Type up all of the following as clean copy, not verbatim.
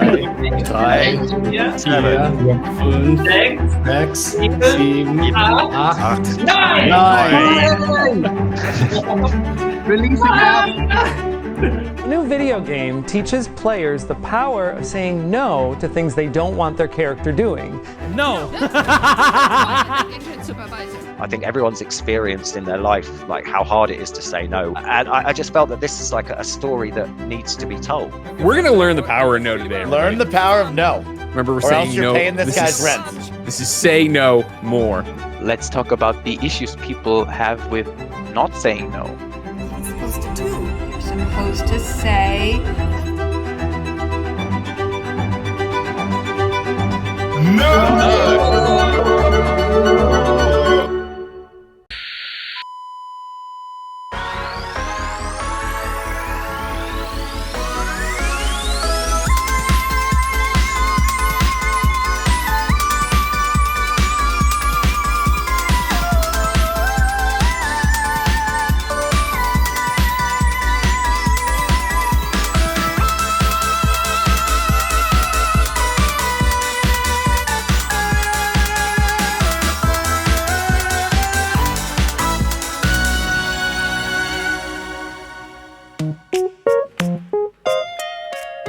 3, 4, 5, 6, 7, 8, 9. Releasing app. A new video game teaches players the power of saying no to things they don't want their character doing. No! I think everyone's experienced in their life like how hard it is to say no. And I just felt that this is like a story that needs to be told. We're gonna learn the power of no today. Everybody. Learn the power of no. Remember, we're or saying else you're no. paying this guy's rent. This is say no more. Let's talk about the issues people have with not saying no. What are you supposed to do? You're supposed to say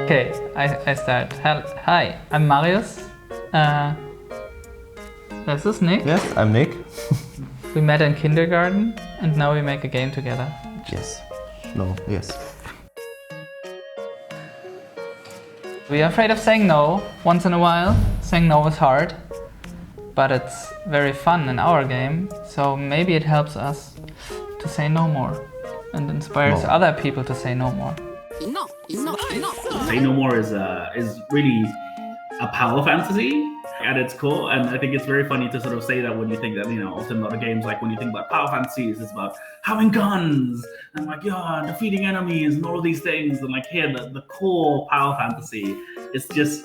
Okay, I start. Hi, I'm Marius. This is Nick. Yes, I'm Nick. We met in kindergarten and now we make a game together. Yes. No, yes. We are afraid of saying no once in a while. Saying no is hard, but it's very fun in our game, so maybe it helps us to say no more and inspires other people to say no more. no. Say No More is really a power fantasy at its core, and I think it's very funny to sort of say that when you think that, you know, often a lot of games, like when you think about power fantasies, it's about having guns and like, yeah, defeating enemies and all of these things, and like here the core power fantasy is just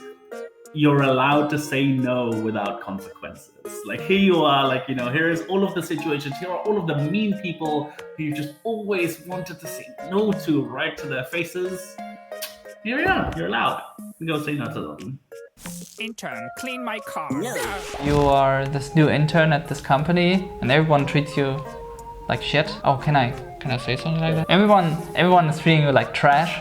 you're allowed to say no without consequences. Like here you are, like, you know, here's all of the situations, here are all of the mean people who you just always wanted to say no to, right to their faces. Here you are, you're allowed. You go say no to them. Intern, clean my car. You are this new intern at this company and everyone treats you like shit. Oh, can I say something like that? Everyone is treating you like trash.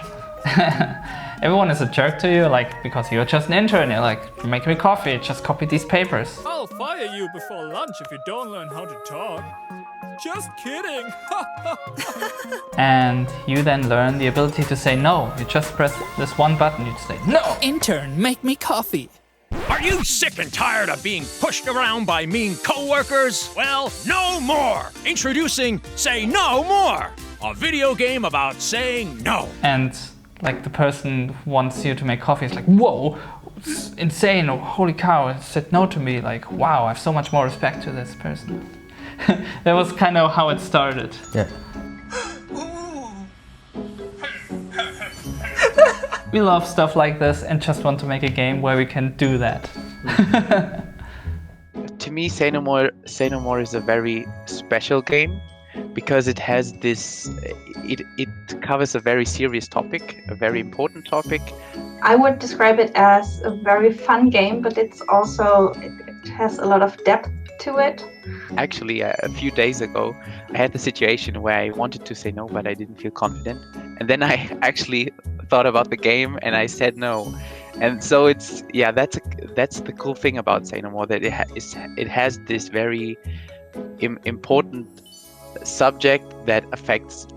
Everyone is a jerk to you, like, because you're just an intern. You're like, make me coffee, just copy these papers. I'll fire you before lunch if you don't learn how to talk. Just kidding. And you then learn the ability to say no. You just press this one button, you say, no! Intern, make me coffee. Are you sick and tired of being pushed around by mean coworkers? Well, no more! Introducing Say No More, a video game about saying no. And like the person who wants you to make coffee is like, whoa, it's insane, holy cow, it said no to me. Like, wow, I have so much more respect to this person. That was kind of how it started. Yeah. We love stuff like this and just want to make a game where we can do that. To me, Say No More is a very special game because it has this, it covers a very serious topic, a very important topic. I would describe it as a very fun game, but it's also, it has a lot of depth to it. Actually, a few days ago, I had the situation where I wanted to say no, but I didn't feel confident. And then I actually thought about the game and I said no. And so it's, yeah, that's the cool thing about Say No More, that it has this very important subject that affects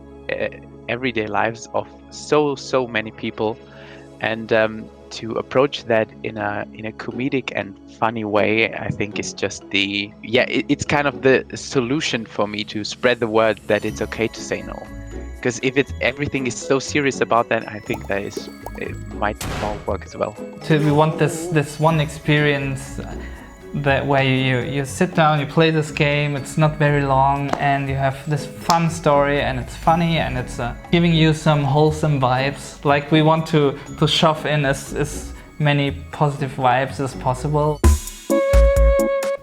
everyday lives of so many people, and to approach that in a comedic and funny way, I think is just it's kind of the solution for me to spread the word that it's okay to say no. Because if everything is so serious about that, I think it might not work as well. So we want this one experience that where you sit down, you play this game, it's not very long, and you have this fun story, and it's funny, and it's giving you some wholesome vibes. Like, we want to shove in as many positive vibes as possible.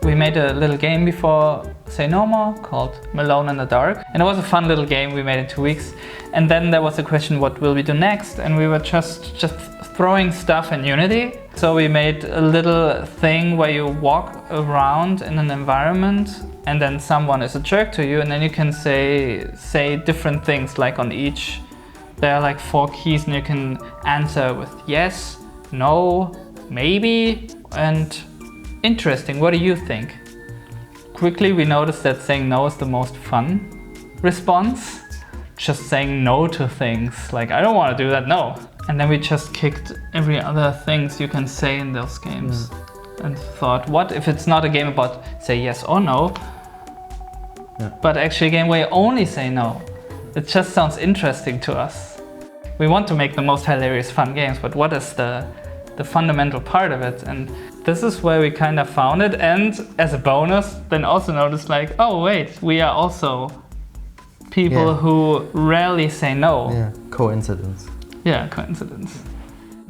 We made a little game before Say No More called Alone in the Dark. And it was a fun little game we made in 2 weeks. And then there was a question, what will we do next? And we were just throwing stuff in Unity. So we made a little thing where you walk around in an environment and then someone is a jerk to you, and then you can say different things, like on each. There are like 4 keys and you can answer with yes, no, maybe, and interesting, what do you think? Quickly we noticed that saying no is the most fun response. Just saying no to things, like I don't want to do that, no. And then we just kicked every other things you can say in those games. And thought, what if it's not a game about say yes or no, but actually a game where you only say no? It just sounds interesting to us. We want to make the most hilarious fun games, but what is the fundamental part of it? And this is where we kind of found it, and as a bonus then also noticed like, oh wait, we are also people who rarely say no. Yeah, coincidence. Yeah, coincidence.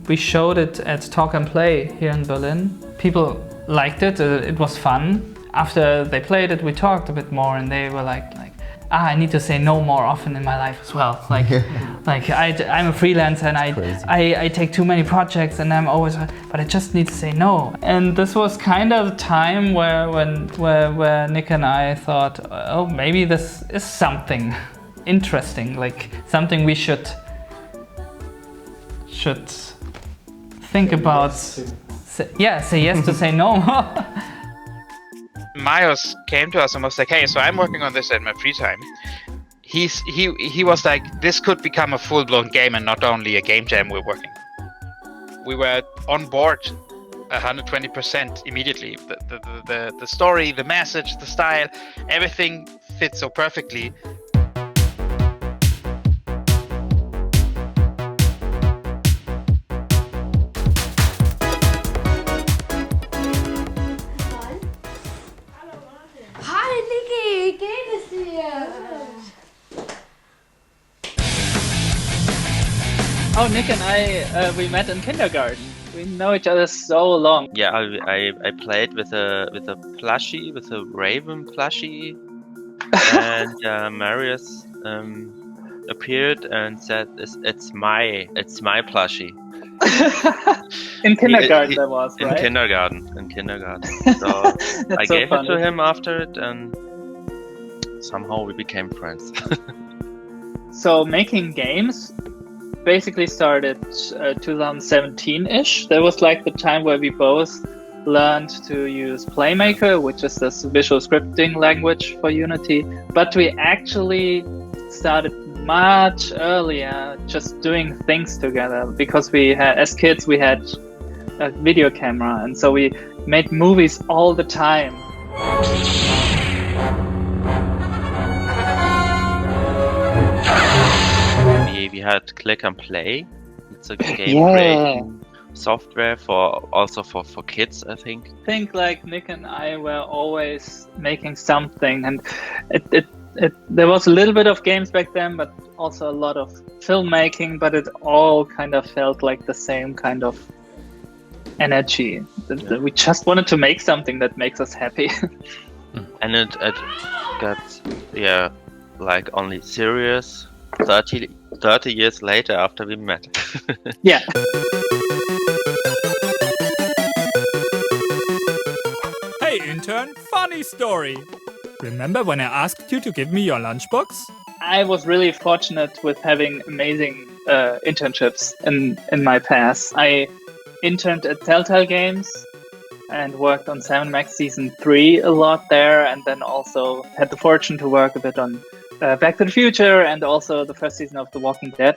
We showed it at Talk and Play here in Berlin. People liked it, it was fun. After they played it, we talked a bit more and they were like, I need to say no more often in my life as well. Like I'm a freelancer and I take too many projects and I'm always, but I just need to say no. And this was kind of the time where Nick and I thought, oh, maybe this is something interesting, like something we should think about. Say yes to say no more. Marius came to us and was like, hey, so I'm working on this at my free time. He was like, this could become a full-blown game and not only a game jam we're working. We were on board 120% immediately. The story, the message, the style, everything fits so perfectly. Oh, Nick and I, we met in kindergarten. We know each other so long. Yeah, I played with a plushie, with a raven plushie, and Marius appeared and said, "It's my plushie." In kindergarten, that was right. In kindergarten. So I gave it to him after it, and somehow we became friends. So making games basically started 2017-ish. That was like the time where we both learned to use Playmaker, which is this visual scripting language for Unity. But we actually started much earlier just doing things together, because we had, as kids, we had a video camera, and so we made movies all the time. We had Click and Play. It's a game creation software for kids, I think. I think like Nick and I were always making something, and there was a little bit of games back then, but also a lot of filmmaking, but it all kind of felt like the same kind of energy. We just wanted to make something that makes us happy. And it got, like only serious 30 years later after we met. Yeah. Hey intern, funny story. Remember when I asked you to give me your lunchbox? I was really fortunate with having amazing internships in my past. I interned at Telltale Games and worked on Sam & Max Season 3 a lot there, and then also had the fortune to work a bit on Back to the Future and also the first season of The Walking Dead.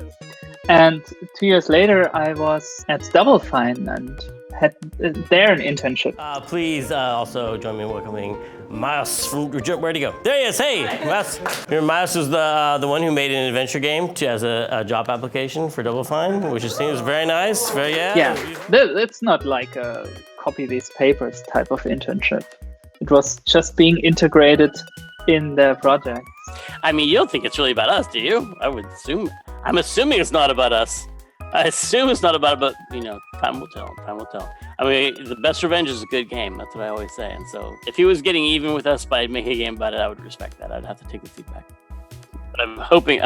And 2 years later, I was at Double Fine and had there an internship. Please also join me in welcoming Marius from... Where'd he go? There he is. Hey, Marius. Marius was the one who made an adventure game as a job application for Double Fine, which seems very nice. Yeah, it's not like a copy these papers type of internship. It was just being integrated in the project. I mean, you don't think it's really about us, do you? I'm assuming it's not about us. I assume it's not about it, but time will tell. Time will tell. I mean, The Best Revenge is a good game. That's what I always say. And so, if he was getting even with us by making a game about it, I would respect that. I'd have to take the feedback. But I'm hoping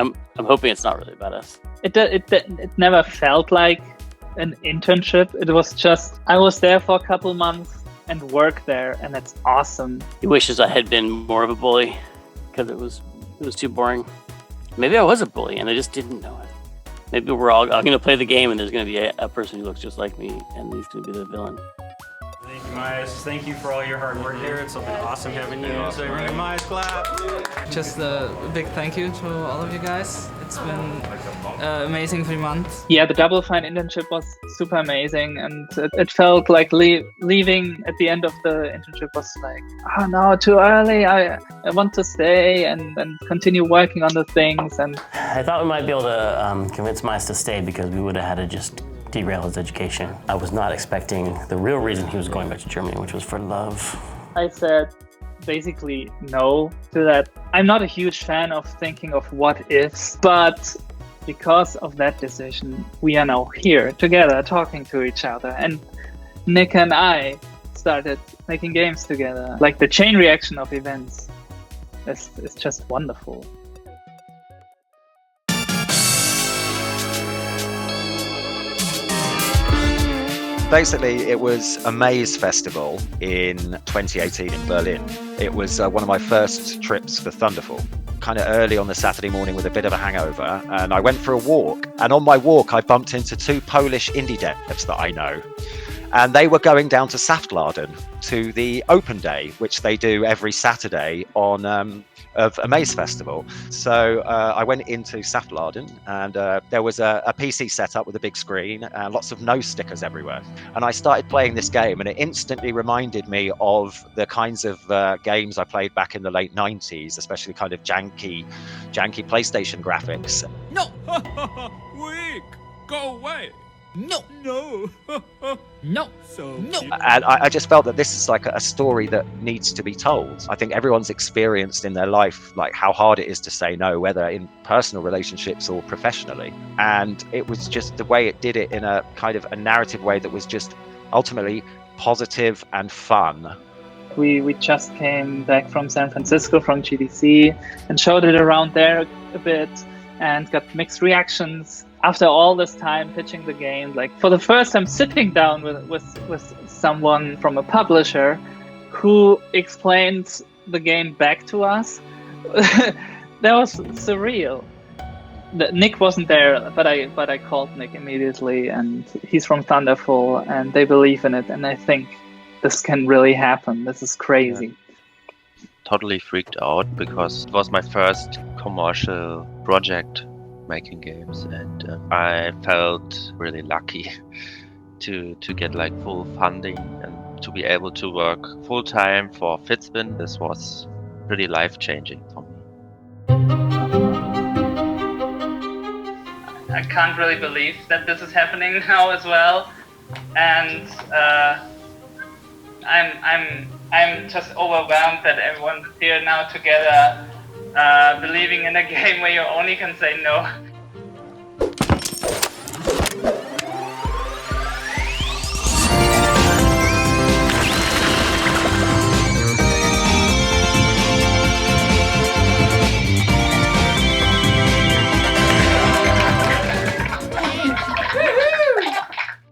it's not really about us. It never felt like an internship. It was just I was there for a couple months and worked there, and it's awesome. He wishes I had been more of a bully because it was too boring. Maybe I was a bully and I just didn't know it. Maybe we're all going to play the game and there's going to be a person who looks just like me and he's going to be the villain. Thank you, Marius. Thank you for all your hard work here. It's been awesome having you. So everyone, Marius, clap. Just a big thank you to all of you guys. It's been amazing 3 months. Yeah, the Double Fine internship was super amazing, and it felt like leaving at the end of the internship was like, oh no, too early. I want to stay and continue working on the things. And I thought we might be able to convince Marius to stay because we would have had to just derail his education. I was not expecting the real reason he was going back to Germany, which was for love. I said basically no to that. I'm not a huge fan of thinking of what ifs, but because of that decision, we are now here together talking to each other. And Nick and I started making games together. Like the chain reaction of events is just wonderful. Basically, it was a maze festival in 2018 in Berlin. It was one of my first trips for Thunderful. Kind of early on the Saturday morning with a bit of a hangover, and I went for a walk. And on my walk, I bumped into 2 Polish indie devs that I know. And they were going down to Saftladen to the open day, which they do every Saturday of a maze festival. So I went into Saftladen, and there was a PC set up with a big screen and lots of no stickers everywhere. And I started playing this game, and it instantly reminded me of the kinds of games I played back in the late 90s, especially kind of janky PlayStation graphics. No! Weak! Go away! No! No! No! So no! And I just felt that this is like a story that needs to be told. I think everyone's experienced in their life like how hard it is to say no, whether in personal relationships or professionally. And it was just the way it did it in a kind of a narrative way that was just ultimately positive and fun. We just came back from San Francisco, from GDC, and showed it around there a bit and got mixed reactions. After all this time pitching the game, like for the first time sitting down with someone from a publisher who explained the game back to us, that was surreal. Nick wasn't there, but I called Nick immediately, and he's from Thunderful, and they believe in it, and I think this can really happen. This is crazy. Yeah. Totally freaked out because it was my first commercial project making games, and I felt really lucky to get like full funding and to be able to work full time for Fizbin. This was pretty life-changing for me. I can't really believe that this is happening now as well, and I'm just overwhelmed that everyone's here now together, believing in a game where you only can say no.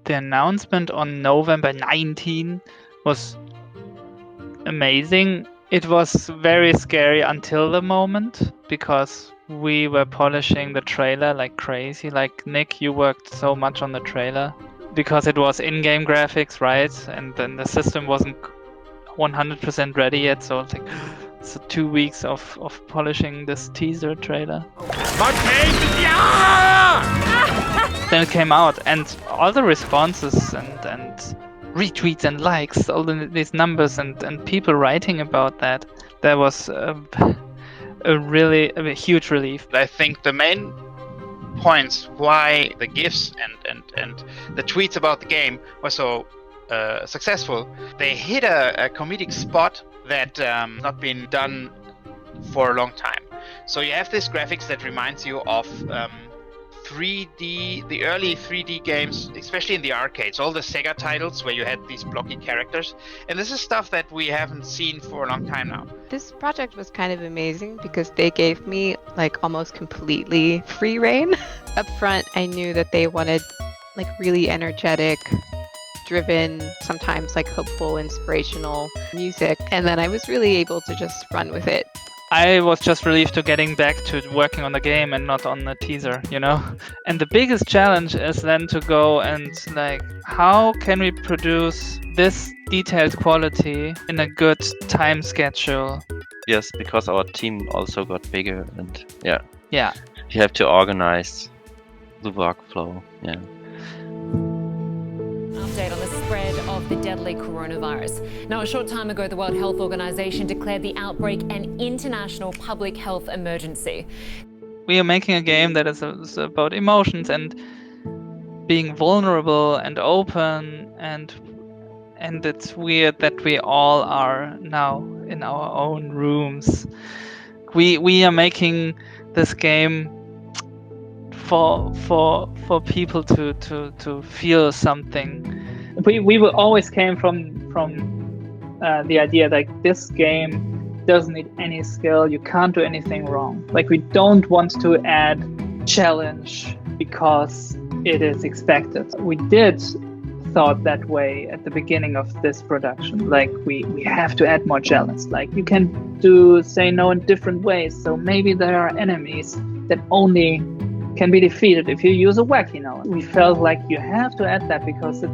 The announcement on November 19 was amazing. It was very scary until the moment because we were polishing the trailer like crazy. Like Nick, you worked so much on the trailer because it was in-game graphics, right? And then the system wasn't 100% ready yet, so it's like 2 weeks of polishing this teaser trailer. Then it came out, and all the responses and retweets and likes, all these numbers and people writing about that, that was a huge relief. I think the main points why the GIFs and the tweets about the game were so successful, they hit a comedic spot that not been done for a long time. So you have this graphics that reminds you of the early 3D games, especially in the arcades, all the Sega titles where you had these blocky characters. And this is stuff that we haven't seen for a long time now. This project was kind of amazing because they gave me like almost completely free reign. Up front, I knew that they wanted like really energetic, driven, sometimes like hopeful, inspirational music. And then I was really able to just run with it. I was just relieved to getting back to working on the game and not on the teaser, you know? And the biggest challenge is then to go and like, how can we produce this detailed quality in a good time schedule? Yes, because our team also got bigger and yeah. Yeah. You have to organize the workflow, yeah. Update on the spread of the deadly coronavirus. Now, a short time ago, the World Health Organization declared the outbreak an international public health emergency. We are making a game that is about emotions and being vulnerable and open, and it's weird that we all are now in our own rooms. We are making this game for people to feel something. We always came from the idea like this game doesn't need any skill. You can't do anything wrong. Like we don't want to add challenge because it is expected. We did thought that way at the beginning of this production. Like we have to add more challenge. Like you can say no in different ways. So maybe there are enemies that only can be defeated if you use a wacky now. We felt like you have to add that because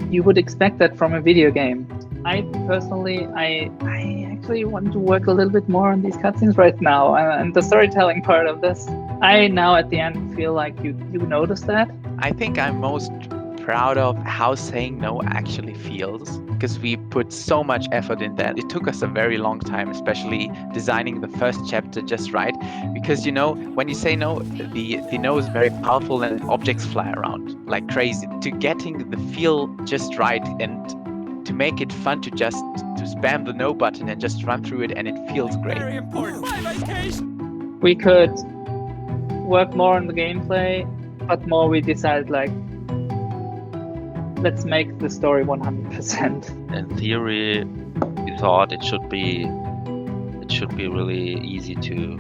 you would expect that from a video game. I personally, I actually want to work a little bit more on these cutscenes right now and the storytelling part of this. I now at the end feel like you notice that. I think I'm most proud of how saying no actually feels, because we put so much effort in that. It took us a very long time, especially designing the first chapter just right, because you know, when you say no, the no is very powerful and objects fly around like crazy. To getting the feel just right and to make it fun to spam the no button and just run through it, and it feels great. Very important. We could work more on the gameplay, but more we decided like, let's make the story 100%. In theory, we thought it should be really easy to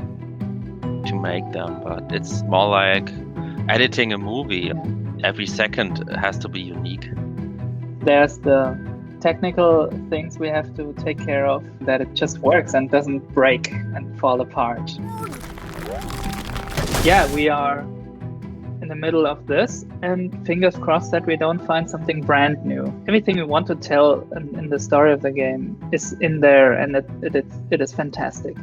make them, but it's more like editing a movie. Every second has to be unique. There's the technical things we have to take care of, that it just works and doesn't break and fall apart. Yeah, we are in the middle of this, and fingers crossed that we don't find something brand new. Everything we want to tell in the story of the game is in there, and it is fantastic.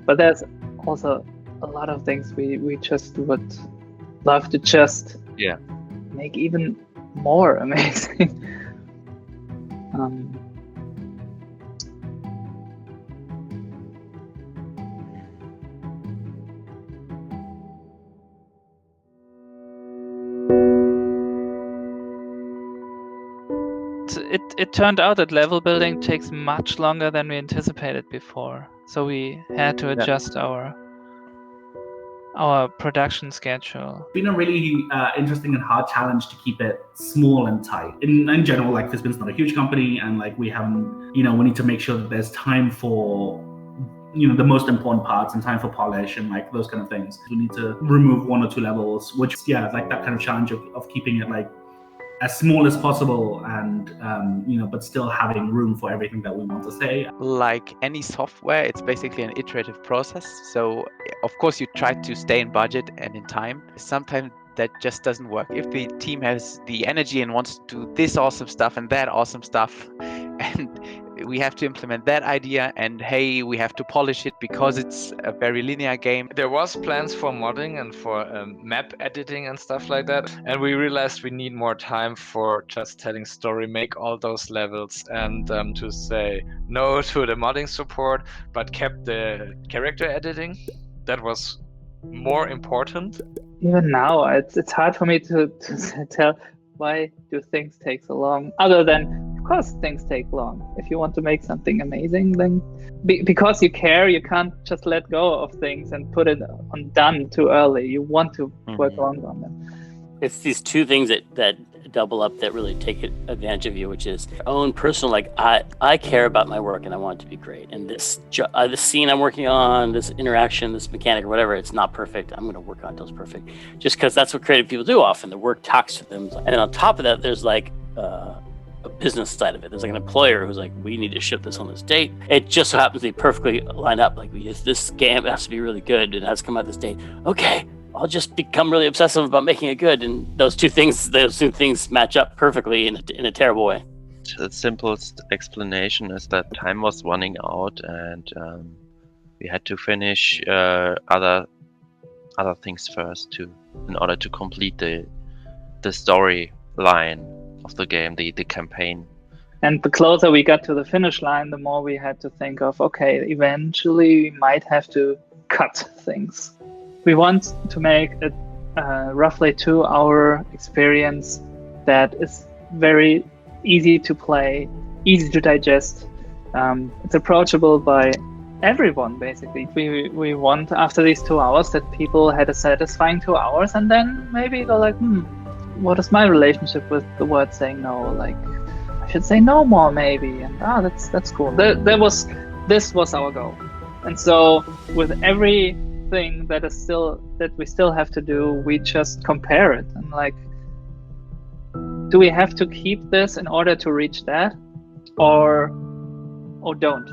But there's also a lot of things we just would love to just make even more amazing. It turned out that level building takes much longer than we anticipated before, so we had to adjust our production schedule. It's been a really interesting and hard challenge to keep it small and tight. In general, like Fizbin's not a huge company, and like we haven't, we need to make sure that there's time for the most important parts and time for polish and like those kind of things. We need to remove 1 or 2 levels, which like that kind of challenge of keeping it like as small as possible and but still having room for everything that we want to say. Like any software, it's basically an iterative process. So of course you try to stay in budget and in time. Sometimes that just doesn't work. If the team has the energy and wants to do this awesome stuff and that awesome stuff, and we have to implement that idea, and hey, we have to polish it because it's a very linear game. There was plans for modding and for map editing and stuff like that, and we realized we need more time for just telling story, make all those levels, and to say no to the modding support, but kept the character editing. That was more important. Even now, it's hard for me to tell why do things take so long, other than of course things take long. If you want to make something amazing, then because you care, you can't just let go of things and put it on done too early. You want to work longer on them. It's these two things that double up that really take advantage of you, which is your own personal, like, I care about my work and I want it to be great. And this scene I'm working on, this interaction, this mechanic or whatever, it's not perfect. I'm going to work on it until it's perfect. Just because that's what creative people do often. The work talks to them. And then on top of that, there's like a business side of it. There's like an employer who's like, we need to ship this on this date. It just so happens to be perfectly lined up. Like, this game has to be really good. It has to come out this date. Okay. I'll just become really obsessive about making it good, and those two things match up perfectly in a terrible way. The simplest explanation is that time was running out, and we had to finish other things first in order to complete the storyline of the game, the campaign. And the closer we got to the finish line, the more we had to think of, okay, eventually we might have to cut things. We want to make a roughly 2-hour experience that is very easy to play, easy to digest. It's approachable by everyone, basically. We want, after these 2 hours, that people had a satisfying 2 hours, and then maybe they're like, what is my relationship with the word saying no? Like, I should say no more, maybe. And that's cool. This was our goal. And so with every thing that we still have to do, we just compare it and like, do we have to keep this in order to reach that, or don't?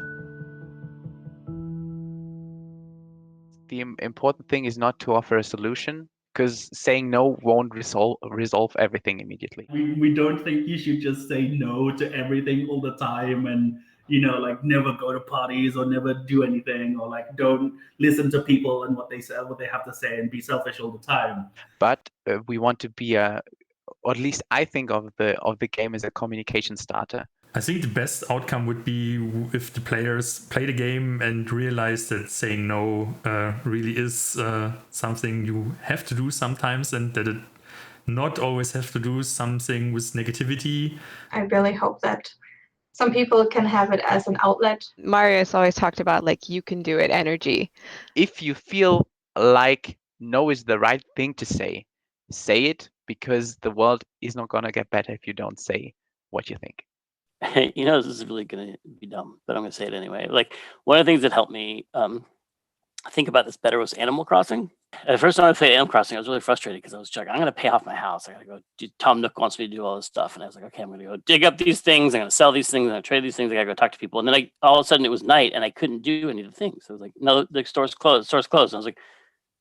The important thing is not to offer a solution, because saying no won't resolve everything immediately. We don't think you should just say no to everything all the time, and like never go to parties or never do anything, or like don't listen to people and what they say, what they have to say, and be selfish all the time. But we want to be or at least I think of the game as a communication starter. I think the best outcome would be if the players play the game and realize that saying no really is something you have to do sometimes, and that it not always have to do something with negativity. I really hope that some people can have it as an outlet. Marius always talked about like, you can do it energy. If you feel like no is the right thing to say it, because the world is not going to get better if you don't say what you think. This is really going to be dumb, but I'm going to say it anyway. Like, one of the things that helped me think about this better was Animal Crossing. The first time I played Animal Crossing, I was really frustrated because I was like, I'm going to pay off my house. I got to go. Tom Nook wants me to do all this stuff. And I was like, okay, I'm going to go dig up these things. I'm going to sell these things. I'm going to trade these things. I got to go talk to people. And then all of a sudden it was night and I couldn't do any of the things. So I was like, no, the store's closed. The store's closed. And I was like,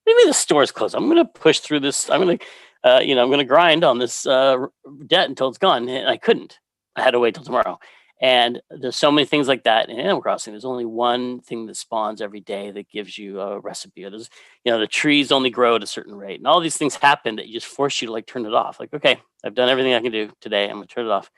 what do you mean the store's closed? I'm going to push through this. I'm going to, I'm going to grind on this debt until it's gone. And I couldn't. I had to wait till tomorrow. And there's so many things like that in Animal Crossing. There's only one thing that spawns every day that gives you a recipe. Or there's, the trees only grow at a certain rate. And all these things happen that you just force you to like turn it off. Like, okay, I've done everything I can do today. I'm going to turn it off.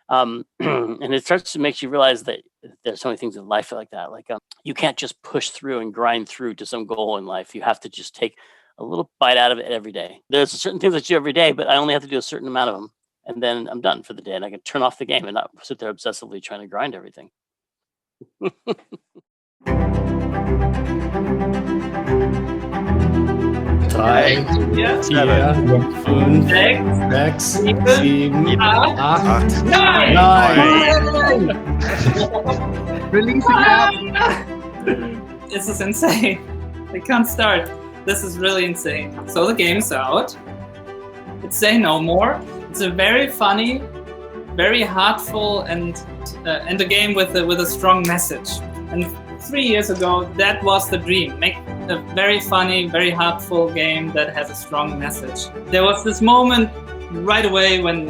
And it starts to make you realize that there's so many things in life like that. Like you can't just push through and grind through to some goal in life. You have to just take a little bite out of it every day. There's certain things that you do every day, but I only have to do a certain amount of them. And then I'm done for the day, and I can turn off the game and not sit there obsessively trying to grind everything. 5, 4, 7, 6, 7, 8, 9. Release This is insane. I can't start. This is really insane. So the game is out. It's Say No More. It's a very funny, very heartful, and a game with a strong message. And 3 years ago, that was the dream. Make a very funny, very heartful game that has a strong message. There was this moment right away when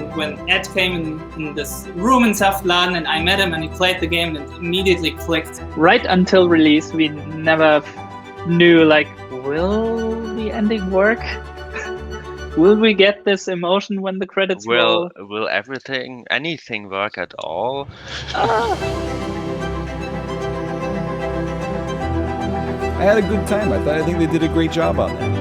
Ed came in this room in Saftladen, and I met him and he played the game and it immediately clicked. Right until release, we never knew, like, will the ending work? Will we get this emotion when the credits roll? Will anything work at all? I had a good time. I think they did a great job on that.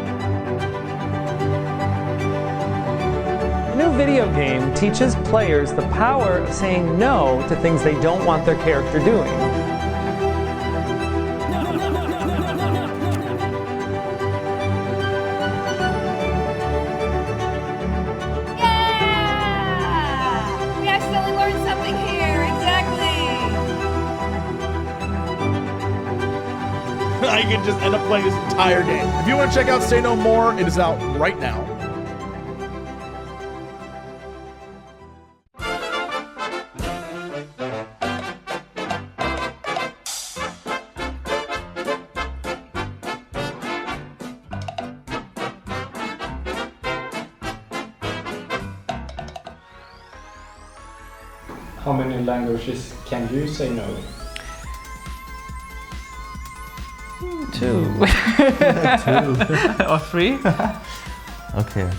A new video game teaches players the power of saying no to things they don't want their character doing. I can just end up playing this entire game. If you want to check out Say No More, it is out right now. How many languages can you say no? 2. 2. Or 3? Okay.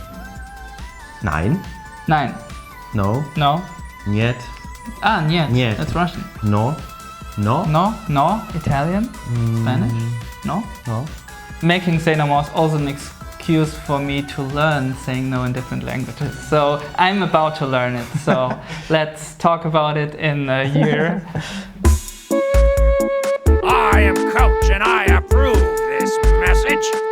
9. 9. No. No. Niet. Niet. Niet. That's Russian. No. No. No. No. Italian. Spanish. No. No. Making Say No More is also an excuse for me to learn saying no in different languages. So I'm about to learn it. So let's talk about it in a year. I am Coach and I approve this message.